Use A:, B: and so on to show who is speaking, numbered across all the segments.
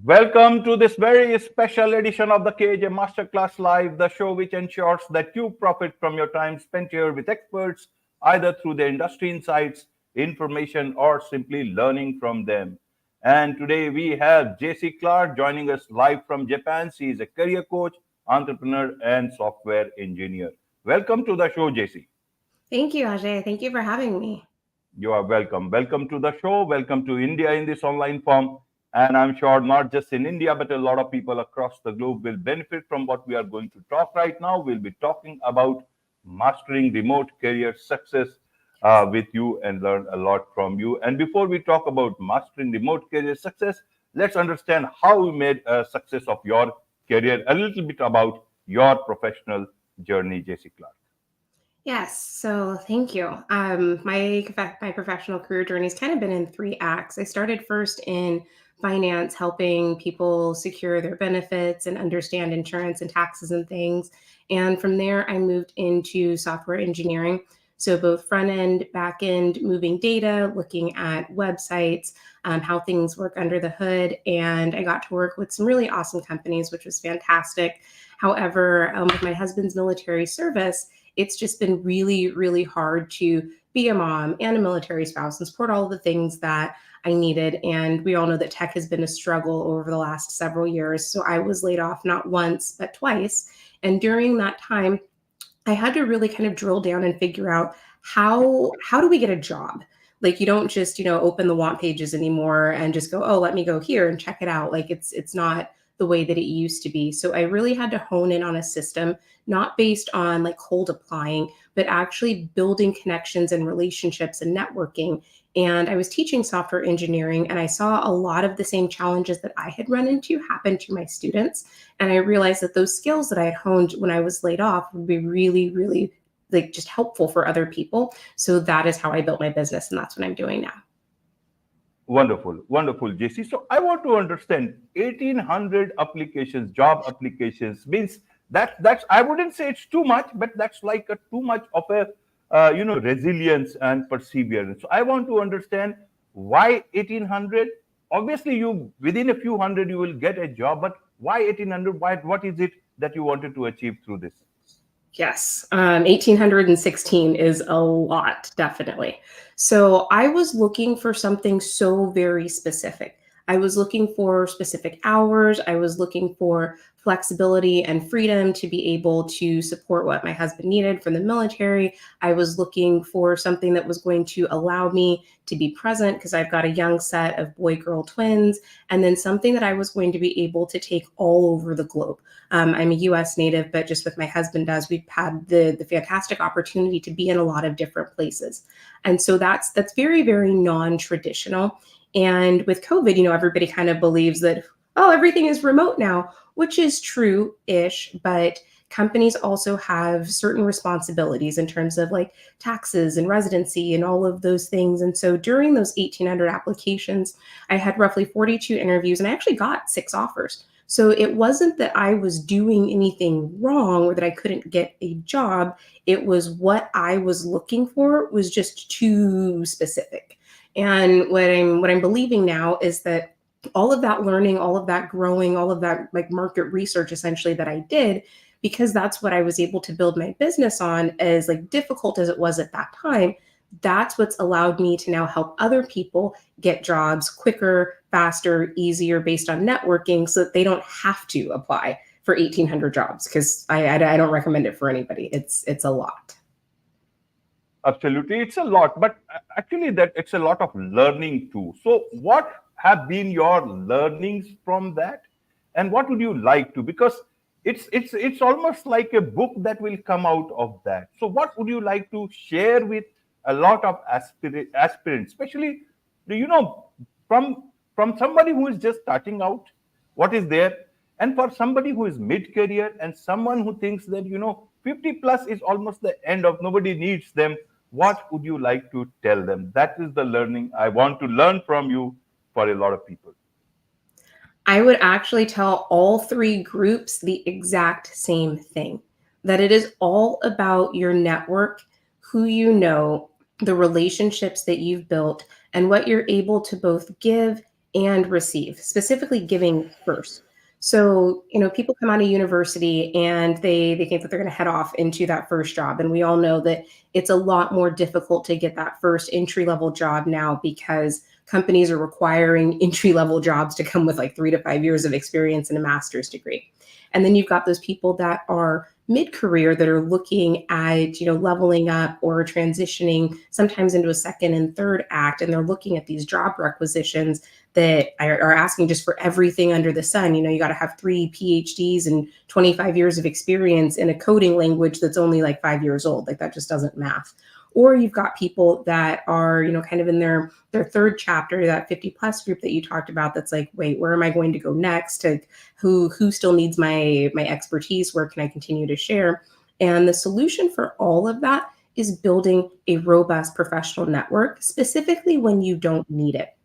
A: Welcome to this very special edition of the KJ Masterclass Live, the show which ensures that you profit from your time spent here with experts, either through their industry insights, information, or simply learning from them. And today we have JC Clark joining us live from Japan. She is a career coach, entrepreneur, and software engineer. Welcome to the show, JC.
B: Thank you, Ajay. Thank you for having me.
A: You are welcome. Welcome to the show. Welcome to India in this online form. And I'm sure not just in India, but a lot of people across the globe will benefit from what we are going to talk right now. We'll be talking about mastering remote career success with you and learn a lot from you. And before we talk about mastering remote career success, let's understand how you made a success of your career, a little bit about your professional journey, JC Clark.
B: Yes, so thank you. My professional career journey has kind of been in three acts. I started first in finance, helping people secure their benefits and understand insurance and taxes and things. And from there, I moved into software engineering. So both front end, back end, moving data, looking at websites, how things work under the hood. And I got to work with some really awesome companies, which was fantastic. However, with my husband's military service, it's just been really, really hard to be a mom and a military spouse and support all of the things that I needed. And we all know that tech has been a struggle over the last several years. So I was laid off not once, but twice. And during that time, I had to really kind of drill down and figure out how do we get a job? Like you don't just, open the want pages anymore and just go, oh, let me go here and check it out. Like it's not the way that it used to be. So I really had to hone in on a system, not based on like cold applying, but actually building connections and relationships and networking. And I was teaching software engineering, and I saw a lot of the same challenges that I had run into happen to my students. And I realized that those skills that I had honed when I was laid off would be really, really like just helpful for other people. So that is how I built my business, and that's what I'm doing now.
A: Wonderful, wonderful, JC. So I want to understand 1800 applications, job applications means that's I wouldn't say it's too much, but that's like a too much of a resilience and perseverance. So I want to understand why 1800. Obviously, you within a few hundred you will get a job, but why 1800? Why what is it that you wanted to achieve through this?
B: Yes, 1816 is a lot, definitely. So I was looking for something so very specific. I was looking for specific hours. I was looking for flexibility and freedom to be able to support what my husband needed from the military. I was looking for something that was going to allow me to be present because I've got a young set of boy-girl twins, and then something that I was going to be able to take all over the globe. I'm a US native, but just with my husband as we've had the fantastic opportunity to be in a lot of different places. And so that's very, very non-traditional. And with COVID, everybody kind of believes that, oh, everything is remote now, which is true-ish, but companies also have certain responsibilities in terms of like taxes and residency and all of those things. And so during those 1800 applications, I had roughly 42 interviews, and I actually got 6 offers. So it wasn't that I was doing anything wrong or that I couldn't get a job. It was what I was looking for was just too specific. And what I'm believing now is that all of that learning, all of that growing, all of that like market research essentially that I did, because that's what I was able to build my business on, as like difficult as it was at that time, that's what's allowed me to now help other people get jobs quicker, faster, easier based on networking so that they don't have to apply for 1800 jobs, because I don't recommend it for anybody. It's a lot.
A: Absolutely, it's a lot, but actually that it's a lot of learning too. So what have been your learnings from that, and what would you like to, because it's almost like a book that will come out of that. So what would you like to share with a lot of aspirants, especially from somebody who is just starting out, what is there, and for somebody who is mid-career and someone who thinks that 50 plus is almost the end of, nobody needs them. What would you like to tell them? That is the learning I want to learn from you for a lot of people.
B: I would actually tell all 3 groups the exact same thing, that it is all about your network, who you know, the relationships that you've built, and what you're able to both give and receive, specifically giving first. So, people come out of university and they think that they're going to head off into that first job. And we all know that it's a lot more difficult to get that first entry level job now because companies are requiring entry level jobs to come with like 3 to 5 years of experience and a master's degree. And then you've got those people that are mid-career that are looking at, leveling up or transitioning sometimes into a second and third act. And they're looking at these job requisitions that are asking just for everything under the sun. You got to have 3 PhDs and 25 years of experience in a coding language that's only like 5 years old. Like that just doesn't math. Or you've got people that are, kind of in their third chapter, that 50 plus group that you talked about, that's like, wait, where am I going to go next? To who still needs my expertise? Where can I continue to share? And the solution for all of that is building a robust professional network, specifically when you don't need it.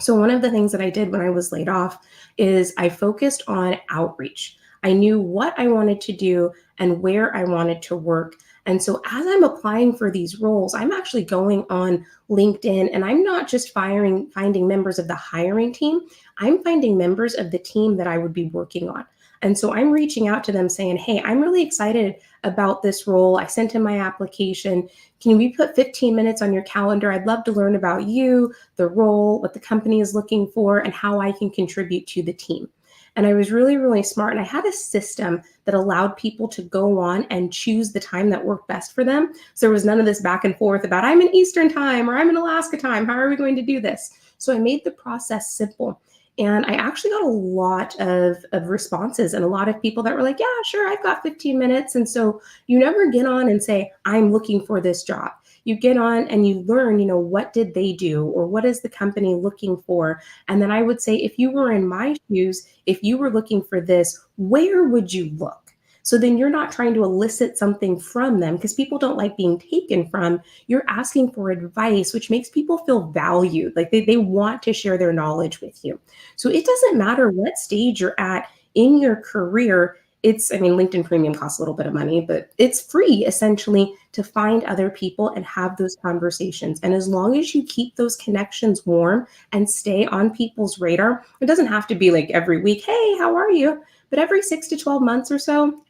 B: So one of the things that I did when I was laid off is I focused on outreach. I knew what I wanted to do and where I wanted to work. And so as I'm applying for these roles, I'm actually going on LinkedIn and I'm not just finding members of the hiring team, I'm finding members of the team that I would be working on. And so I'm reaching out to them saying, hey, I'm really excited about this role. I sent in my application. Can we put 15 minutes on your calendar? I'd love to learn about you, the role, what the company is looking for, and how I can contribute to the team. And I was really, really smart. And I had a system that allowed people to go on and choose the time that worked best for them. So there was none of this back and forth about I'm in Eastern time or I'm in Alaska time. How are we going to do this? So I made the process simple. And I actually got a lot of responses and a lot of people that were like, yeah, sure, I've got 15 minutes. And so you never get on and say, I'm looking for this job. You get on and you learn, what did they do or what is the company looking for? And then I would say, if you were in my shoes, if you were looking for this, where would you look? So then you're not trying to elicit something from them because people don't like being taken from. You're asking for advice, which makes people feel valued. Like they want to share their knowledge with you. So it doesn't matter what stage you're at in your career. LinkedIn Premium costs a little bit of money, but it's free essentially to find other people and have those conversations. And as long as you keep those connections warm and stay on people's radar, it doesn't have to be like every week, hey, how are you? But every 6 to 12 months or so,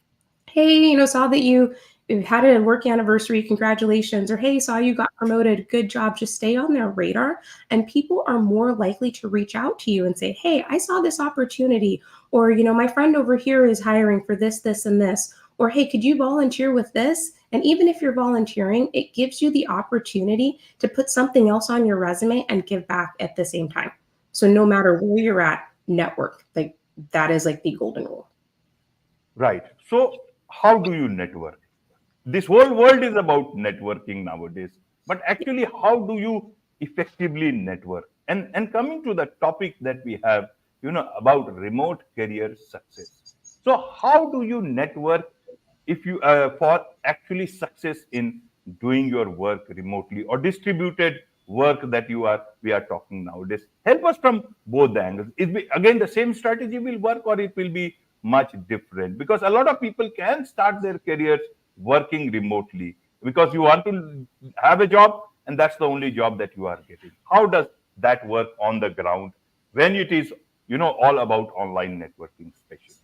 B: hey, saw that you had a work anniversary, congratulations, or hey, saw you got promoted, good job. Just stay on their radar and people are more likely to reach out to you and say, hey, I saw this opportunity, or, my friend over here is hiring for this, this, and this, or hey, could you volunteer with this? And even if you're volunteering, it gives you the opportunity to put something else on your resume and give back at the same time. So no matter where you're at, network, like that is like the golden rule.
A: Right. So how do you network? This whole world is about networking nowadays. But actually, how do you effectively network? And coming to the topic that we have, about remote career success. So how do you network if you for actually success in doing your work remotely or distributed work that we are talking nowadays? Help us from both the angles. Again, the same strategy will work or it will be much different? Because a lot of people can start their careers working remotely because you want to have a job and that's the only job that you are getting. How does that work on the ground when it is all about online networking especially?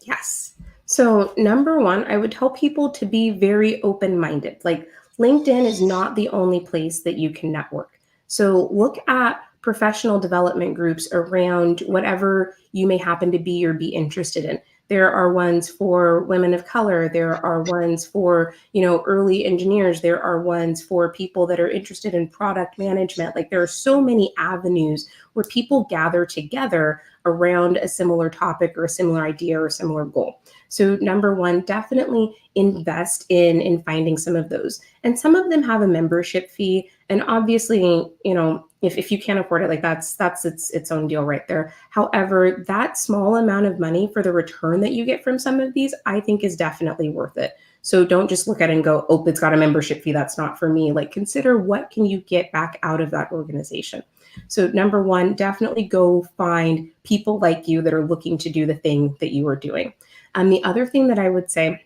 B: Yes. So, number one, I would tell people to be very open minded. Like, LinkedIn is not the only place that you can network. So, look at professional development groups around whatever you may happen to be or be interested in. There are ones for women of color. There are ones for, early engineers. There are ones for people that are interested in product management. Like, there are so many avenues where people gather together around a similar topic or a similar idea or a similar goal. So number one, definitely invest in finding some of those. And some of them have a membership fee. And obviously, if you can't afford it, like that's its own deal right there. However, that small amount of money for the return that you get from some of these, I think is definitely worth it. So don't just look at it and go, oh, it's got a membership fee. That's not for me. Like, consider what can you get back out of that organization. So number one, definitely go find people like you that are looking to do the thing that you are doing. The other thing that I would say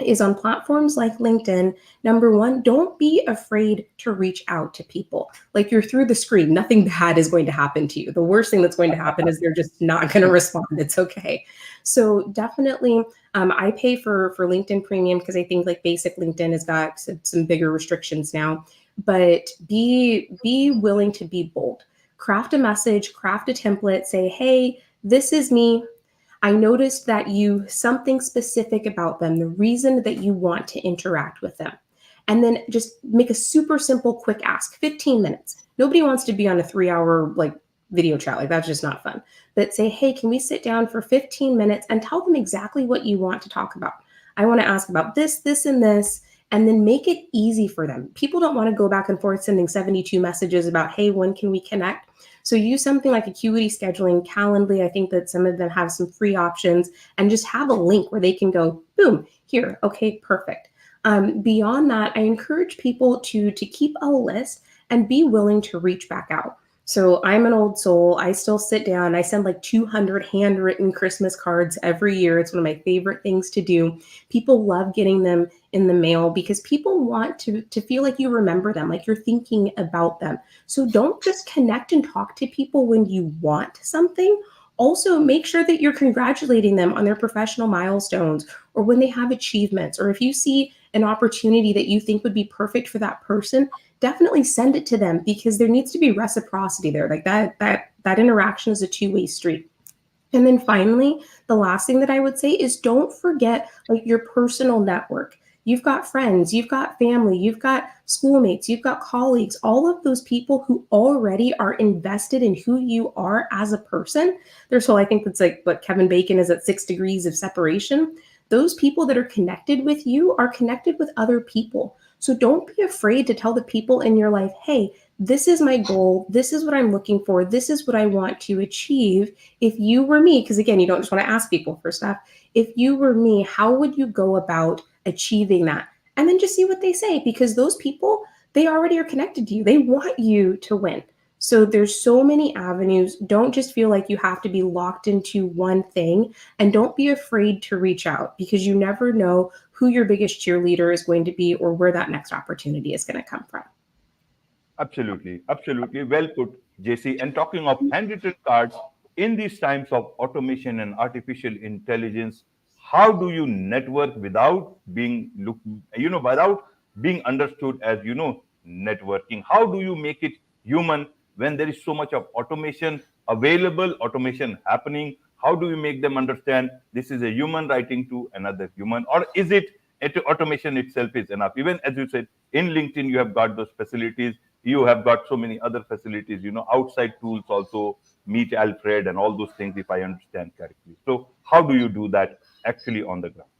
B: is on platforms like LinkedIn. Number one, don't be afraid to reach out to people. Like, you're through the screen, nothing bad is going to happen to you. The worst thing that's going to happen is they're just not going to respond. It's okay. So definitely, I pay for LinkedIn Premium because I think like basic LinkedIn has got some bigger restrictions now. But be willing to be bold. Craft a message, craft a template, say, hey, this is me. I noticed that you something specific about them, the reason that you want to interact with them. And then just make a super simple, quick ask, 15 minutes. Nobody wants to be on a 3-hour like video chat. Like, that's just not fun. But say, hey, can we sit down for 15 minutes and tell them exactly what you want to talk about? I want to ask about this, this, and this, and then make it easy for them. People don't want to go back and forth sending 72 messages about, hey, when can we connect? So use something like Acuity Scheduling, Calendly. I think that some of them have some free options, and just have a link where they can go, boom, here, okay, perfect. Beyond that, I encourage people to keep a list and be willing to reach back out. So I'm an old soul. I still sit down. I send like 200 handwritten Christmas cards every year. It's one of my favorite things to do. People love getting them in the mail because people want to feel like you remember them, like you're thinking about them. So don't just connect and talk to people when you want something. Also, make sure that you're congratulating them on their professional milestones, or when they have achievements, or if you see an opportunity that you think would be perfect for that person, definitely send it to them, because there needs to be reciprocity there. Like that interaction is a two-way street. And then finally, the last thing that I would say is don't forget like your personal network. You've got friends, you've got family, you've got schoolmates, you've got colleagues, all of those people who already are invested in who you are as a person. There's whole, I think that's like what Kevin Bacon is at 6 degrees of separation. Those people that are connected with you are connected with other people. So don't be afraid to tell the people in your life, hey, this is my goal. This is what I'm looking for. This is what I want to achieve. If you were me, because again, you don't just want to ask people for stuff. If you were me, how would you go about achieving that? And then just see what they say, because those people, they already are connected to you. They want you to win. So there's so many avenues. Don't just feel like you have to be locked into one thing, and don't be afraid to reach out, because you never know who your biggest cheerleader is going to be or where that next opportunity is going to come from.
A: Absolutely, absolutely. Well put, JC. And talking of handwritten cards, in these times of automation and artificial intelligence, how do you network without being without being understood as networking? How do you make it human when there is so much of automation available, automation happening? How do you make them understand this is a human writing to another human, or is it automation itself is enough? Even as you said, in LinkedIn, you have got those facilities. You have got so many other facilities, outside tools also, Meet Alfred and all those things, if I understand correctly. So how do you do that actually on the ground?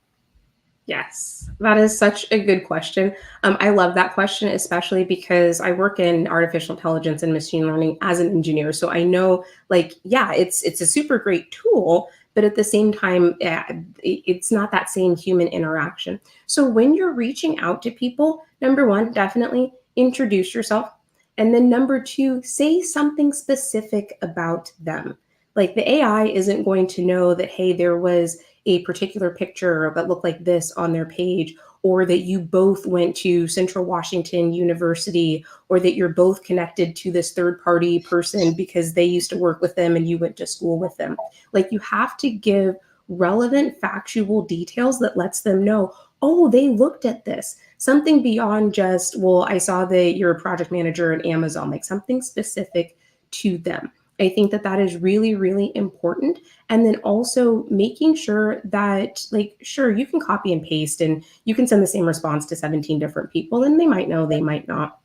B: Yes, that is such a good question. I love that question, especially because I work in artificial intelligence and machine learning as an engineer. So I know, like, yeah, it's a super great tool, but at the same time, it's not that same human interaction. So when you're reaching out to people, number one, definitely introduce yourself. And then number two, say something specific about them. Like, the AI isn't going to know that, hey, there was a particular picture that looked like this on their page, or that you both went to Central Washington University, or that you're both connected to this third party person because they used to work with them and you went to school with them. Like, you have to give relevant factual details that lets them know, oh, they looked at this. Something beyond just, well, I saw that you're a project manager at Amazon, like something specific to them. I think that that is really, really important. And then also making sure that, like, sure, you can copy and paste and you can send the same response to 17 different people, and they might know, they might not.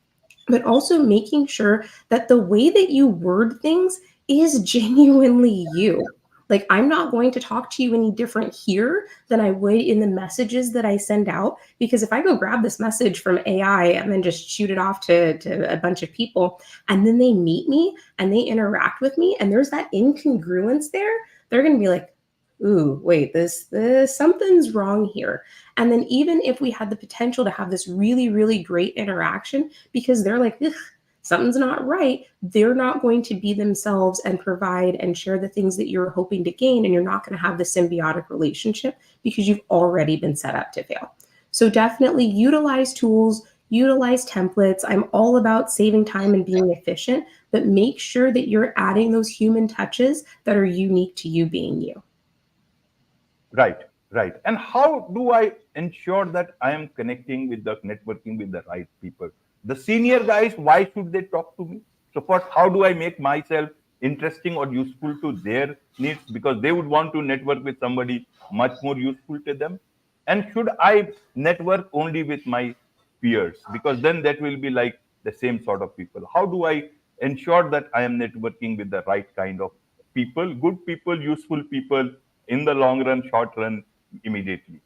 B: But also making sure that the way that you word things is genuinely you. Like, I'm not going to talk to you any different here than I would in the messages that I send out. Because if I go grab this message from AI and then just shoot it off to a bunch of people, and then they meet me and they interact with me, and there's that incongruence there, they're going to be like, ooh, wait, this something's wrong here. And then even if we had the potential to have this really, really great interaction, because they're like, ugh, something's not right, they're not going to be themselves and provide and share the things that you're hoping to gain. And you're not going to have the symbiotic relationship because you've already been set up to fail. So definitely utilize tools, utilize templates. I'm all about saving time and being efficient, but make sure that you're adding those human touches that are unique to you being you.
A: Right, right. And how do I ensure that I am connecting with the networking with the right people? The senior guys, why should they talk to me? So first, how do I make myself interesting or useful to their needs? Because they would want to network with somebody much more useful to them. And should I network only with my peers? Because then that will be like the same sort of people. How do I ensure that I am networking with the right kind of people, good people, useful people in the long run, short run, immediately?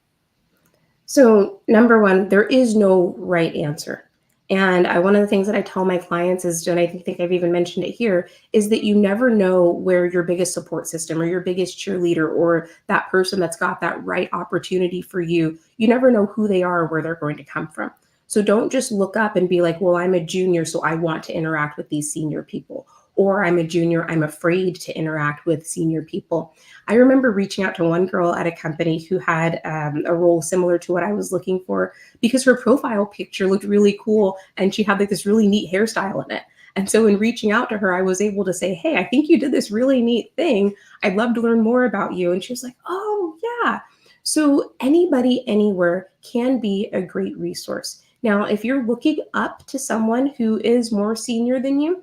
B: So, number one, there is no right answer. And one of the things that I tell my clients is, and I think I've even mentioned it here, is that you never know where your biggest support system or your biggest cheerleader or that person that's got that right opportunity for you, you never know who they are or where they're going to come from. So don't just look up and be like, well, I'm a junior, so I want to interact with these senior people. Or I'm a junior, I'm afraid to interact with senior people. I remember reaching out to one girl at a company who had a role similar to what I was looking for because her profile picture looked really cool and she had like this really neat hairstyle in it. And so in reaching out to her, I was able to say, hey, I think you did this really neat thing. I'd love to learn more about you. And she was like, oh, yeah. So anybody, anywhere can be a great resource. Now, if you're looking up to someone who is more senior than you,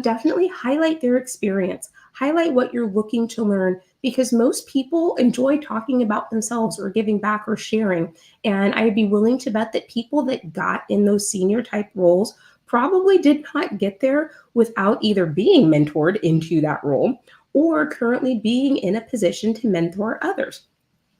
B: definitely highlight their experience, highlight what you're looking to learn, because most people enjoy talking about themselves or giving back or sharing. And I'd be willing to bet that people that got in those senior type roles probably did not get there without either being mentored into that role or currently being in a position to mentor others.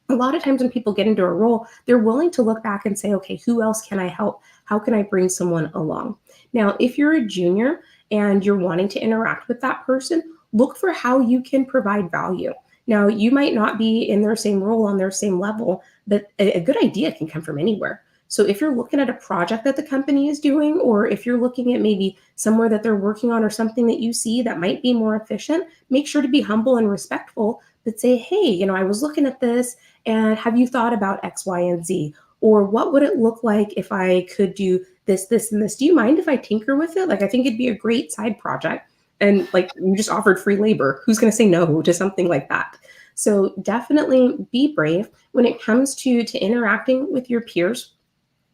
B: A lot of times when people get into a role, they're willing to look back and say, okay, who else can I help? How can I bring someone along? Now, if you're a junior and you're wanting to interact with that person, look for how you can provide value. Now, you might not be in their same role on their same level, but a good idea can come from anywhere. So if you're looking at a project that the company is doing, or if you're looking at maybe somewhere that they're working on or something that you see that might be more efficient, make sure to be humble and respectful, but say, hey, I was looking at this and have you thought about X, Y, and Z? Or what would it look like if I could do this, this, and this? Do you mind if I tinker with it? Like, I think it'd be a great side project. And like, you just offered free labor. Who's going to say no to something like that? So definitely be brave when it comes to interacting with your peers.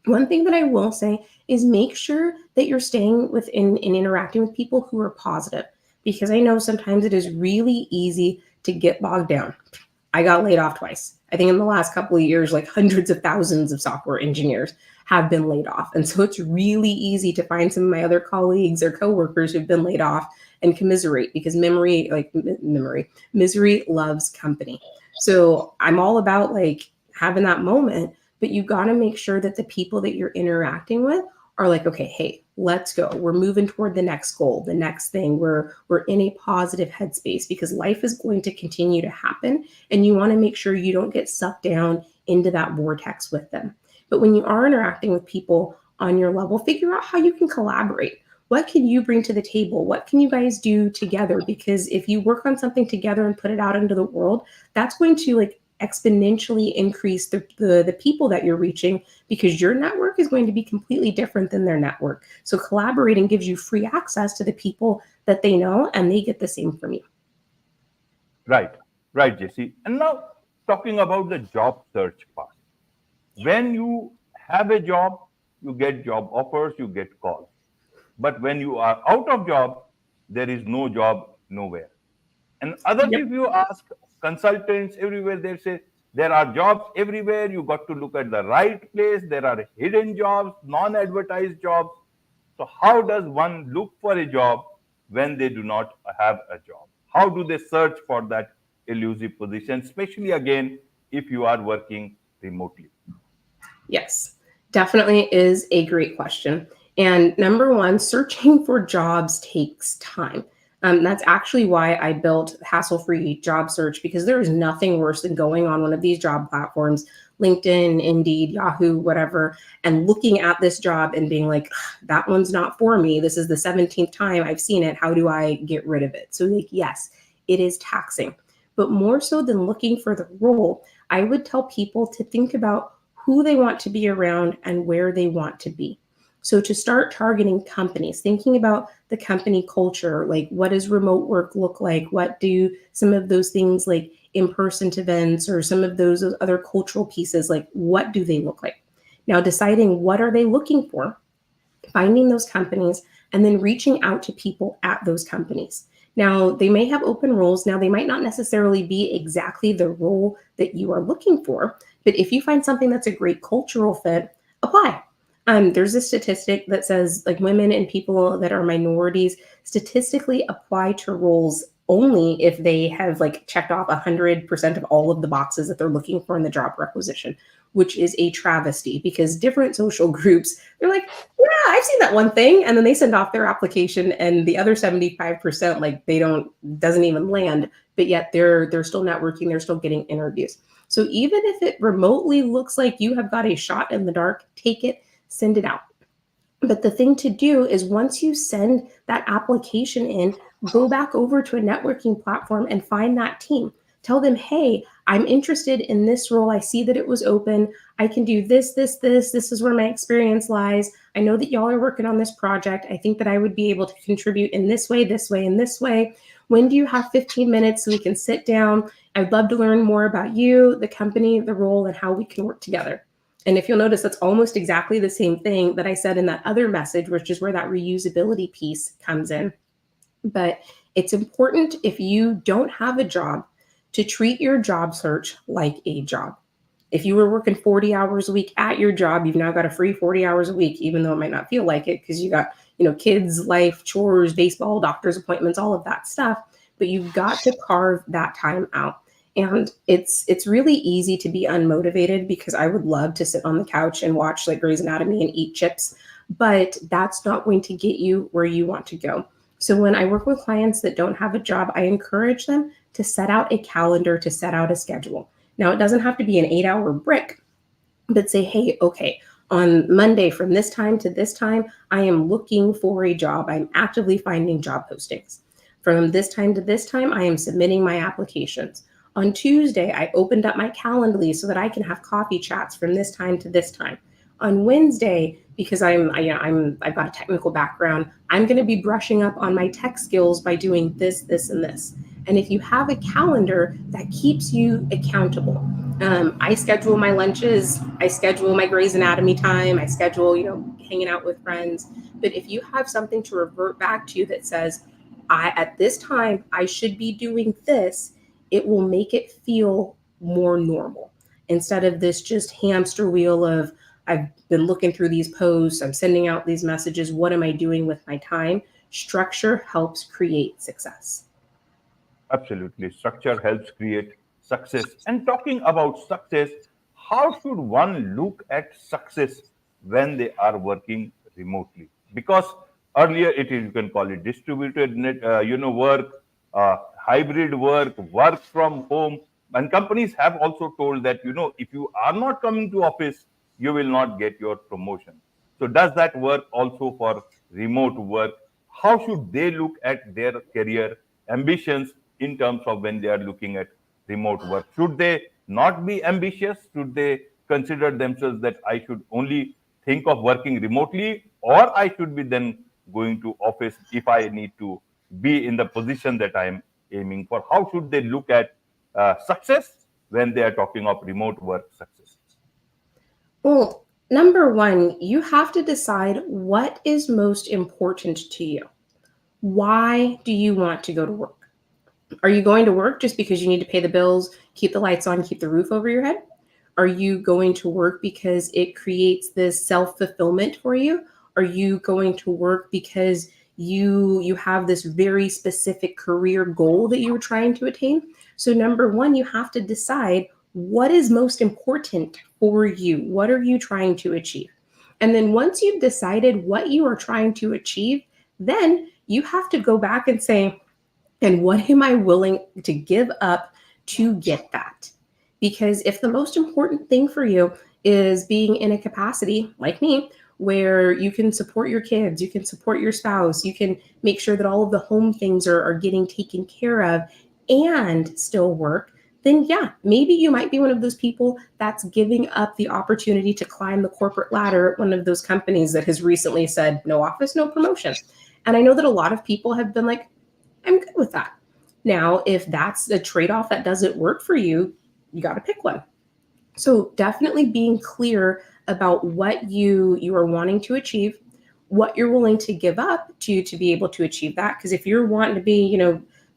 B: One thing that I will say is make sure that you're staying within and interacting with people who are positive, because I know sometimes it is really easy to get bogged down. I got laid off twice. I think in the last couple of years, like hundreds of thousands of software engineers have been laid off. And so it's really easy to find some of my other colleagues or coworkers who've been laid off and commiserate, because misery loves company. So I'm all about like having that moment, but you got to make sure that the people that you're interacting with are like, okay, hey, let's go. We're moving toward the next goal, the next thing. We're in a positive headspace, because life is going to continue to happen, and you want to make sure you don't get sucked down into that vortex with them. But when you are interacting with people on your level, figure out how you can collaborate. What can you bring to the table? What can you guys do together? Because if you work on something together and put it out into the world, that's going to like exponentially increase the people that you're reaching, because your network is going to be completely different than their network. So collaborating gives you free access to the people that they know, and they get the same from you.
A: Right, right, Jesse. And now, talking about the job search part. When you have a job, you get job offers, you get calls. But when you are out of job, there is no job nowhere. And others,
B: Yep.
A: if you ask consultants everywhere, they say there are jobs everywhere. You got to look at the right place. There are hidden jobs, non-advertised jobs. So how does one look for a job when they do not have a job? How do they search for that elusive position, especially again if you are working remotely?
B: Yes, definitely is a great question. And number one, searching for jobs takes time. That's actually why I built hassle-free job search, because there is nothing worse than going on one of these job platforms, LinkedIn, Indeed, Yahoo, whatever, and looking at this job and being like, that one's not for me. This is the 17th time I've seen it. How do I get rid of it? So like, yes, it is taxing. But more so than looking for the role, I would tell people to think about who they want to be around, and where they want to be. So to start targeting companies, thinking about the company culture, like what does remote work look like? What do some of those things like in-person events or some of those other cultural pieces, like what do they look like? Now deciding what are they looking for, finding those companies, and then reaching out to people at those companies. Now, they may have open roles. Now, they might not necessarily be exactly the role that you are looking for, but if you find something that's a great cultural fit, apply. There's a statistic that says like women and people that are minorities statistically apply to roles only if they have like checked off 100% of all of the boxes that they're looking for in the job requisition, which is a travesty because different social groups, they're like, yeah, I've seen that one thing. And then they send off their application and the other 75%, like doesn't even land, but yet they're still networking, they're still getting interviews. So even if it remotely looks like you have got a shot in the dark, take it, send it out. But the thing to do is once you send that application in, go back over to a networking platform and find that team. Tell them, hey, I'm interested in this role. I see that it was open. I can do this, this, this. This is where my experience lies. I know that y'all are working on this project. I think that I would be able to contribute in this way, this way, and this way. When do you have 15 minutes so we can sit down? I'd love to learn more about you, the company, the role, and how we can work together. And if you'll notice, that's almost exactly the same thing that I said in that other message, which is where that reusability piece comes in. But it's important if you don't have a job to treat your job search like a job. If you were working 40 hours a week at your job, you've now got a free 40 hours a week, even though it might not feel like it because you got, kids, life, chores, baseball, doctor's appointments, all of that stuff. But you've got to carve that time out. And it's really easy to be unmotivated because I would love to sit on the couch and watch like Grey's Anatomy and eat chips, but that's not going to get you where you want to go. So when I work with clients that don't have a job, I encourage them to set out a calendar, to set out a schedule. Now, it doesn't have to be an 8-hour brick, but say, hey, okay, on Monday from this time to this time, I am looking for a job. I'm actively finding job postings. From this time to this time, I am submitting my applications. On Tuesday, I opened up my Calendly so that I can have coffee chats from this time to this time. On Wednesday, because I've got a technical background, I'm going to be brushing up on my tech skills by doing this, this, and this. And if you have a calendar, that keeps you accountable. I schedule my lunches, I schedule my Grey's Anatomy time, I schedule, hanging out with friends. But if you have something to revert back to that says, at this time, I should be doing this, it will make it feel more normal instead of this just hamster wheel of I've been looking through these posts, I'm sending out these messages. What am I doing with my time? Structure helps create success.
A: Absolutely. Structure helps create success. And talking about success, how should one look at success when they are working remotely? Because earlier you can call it distributed work, hybrid work, work from home. And companies have also told that, if you are not coming to office, you will not get your promotion. So does that work also for remote work? How should they look at their career ambitions in terms of when they are looking at remote work? Should they not be ambitious? Should they consider themselves that I should only think of working remotely, or I should be then going to office if I need to be in the position that I am aiming for? How should they look at success when they are talking of remote work success?
B: Well, number one, you have to decide what is most important to you. Why do you want to go to work? Are you going to work just because you need to pay the bills, keep the lights on, keep the roof over your head? Are you going to work because it creates this self-fulfillment for you? Are you going to work because you have this very specific career goal that you were trying to attain? So number one, you have to decide what is most important for you. What are you trying to achieve? And then once you've decided what you are trying to achieve, then you have to go back and say, and what am I willing to give up to get that? Because if the most important thing for you is being in a capacity like me, where you can support your kids, you can support your spouse, you can make sure that all of the home things are getting taken care of and still work, then yeah, maybe you might be one of those people that's giving up the opportunity to climb the corporate ladder at one of those companies that has recently said no office, no promotion. And I know that a lot of people have been like, I'm good with that. Now, if that's a trade off that doesn't work for you, you got to pick one. So definitely being clear about what you are wanting to achieve, what you're willing to give up to be able to achieve that. Because if you're wanting to be,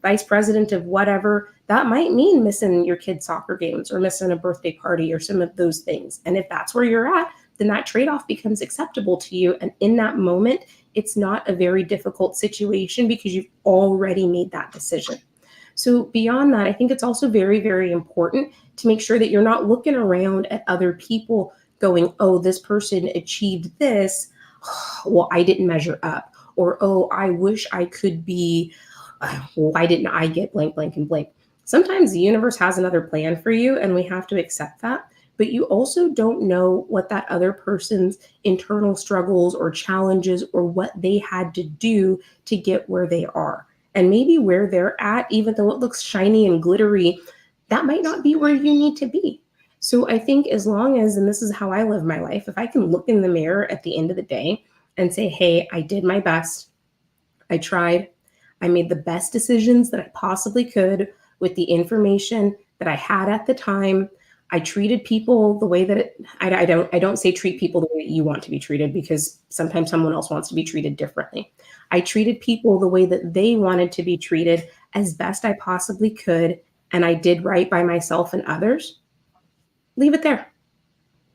B: vice president of whatever, that might mean missing your kids' soccer games or missing a birthday party or some of those things. And if that's where you're at, then that trade-off becomes acceptable to you. And in that moment, it's not a very difficult situation because you've already made that decision. So beyond that, I think it's also very, very important to make sure that you're not looking around at other people going, oh, this person achieved this. Well, I didn't measure up. Or, oh, I wish I could be, why didn't I get blank, blank, and blank? Sometimes the universe has another plan for you, and we have to accept that. But you also don't know what that other person's internal struggles or challenges or what they had to do to get where they are. And maybe where they're at, even though it looks shiny and glittery, that might not be where you need to be. So I think as long as, and this is how I live my life, if I can look in the mirror at the end of the day and say, hey, I did my best, I tried, I made the best decisions that I possibly could with the information that I had at the time. I treated people the way that I don't say treat people the way that you want to be treated, because sometimes someone else wants to be treated differently. I treated people the way that they wanted to be treated as best I possibly could, and I did right by myself and others. Leave it there.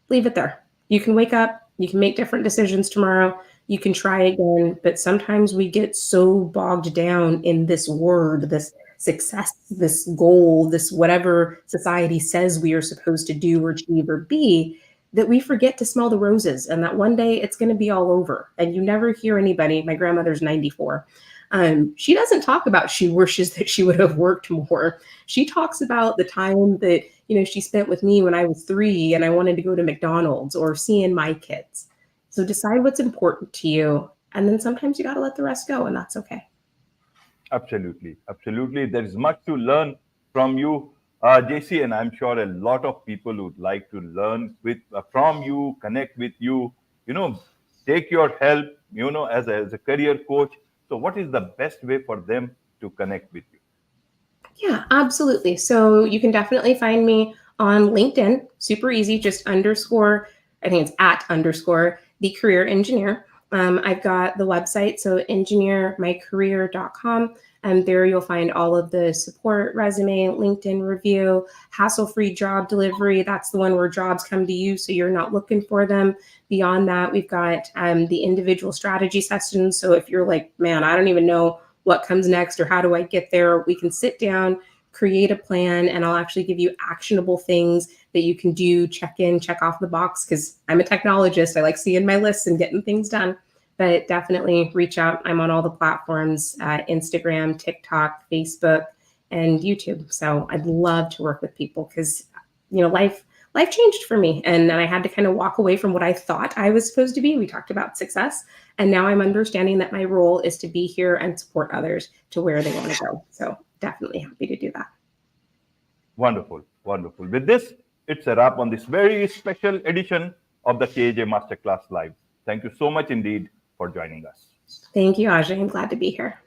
B: Leave it there. You can wake up, you can make different decisions tomorrow, you can try again, but sometimes we get so bogged down in this word, this success, this goal, this whatever society says we are supposed to do or achieve or be, that we forget to smell the roses, and that one day it's going to be all over. And you never hear anybody. My grandmother's 94. She doesn't talk about she wishes that she would have worked more. She talks about the time that she spent with me when I was 3 and I wanted to go to McDonald's or seeing my kids. So decide what's important to you, and then sometimes you got to let the rest go, and that's okay.
A: Absolutely, absolutely. There is much to learn from you, JC, and I'm sure a lot of people would like to learn with from you, connect with you. You know, take your help. As a career coach. So, what is the best way for them to connect with you?
B: Yeah, absolutely. So you can definitely find me on LinkedIn. Super easy, just underscore, I think it's at underscore the career engineer. I've got the website, so engineermycareer.com. And there you'll find all of the support, resume, LinkedIn review, hassle-free job delivery. That's the one where jobs come to you, so you're not looking for them. Beyond that, we've got the individual strategy sessions. So if you're like, man, I don't even know what comes next or how do I get there, we can sit down, create a plan, and I'll actually give you actionable things that you can do, check in, check off the box, because I'm a technologist. I like seeing my lists and getting things done. But definitely reach out. I'm on all the platforms, Instagram, TikTok, Facebook, and YouTube. So I'd love to work with people because, life changed for me. And then I had to kind of walk away from what I thought I was supposed to be. We talked about success. And now I'm understanding that my role is to be here and support others to where they want to go. So definitely happy to do that.
A: Wonderful, wonderful. With this, it's a wrap on this very special edition of the KJ Masterclass Live. Thank you so much indeed for joining us.
B: Thank you, Ajay. I'm glad to be here.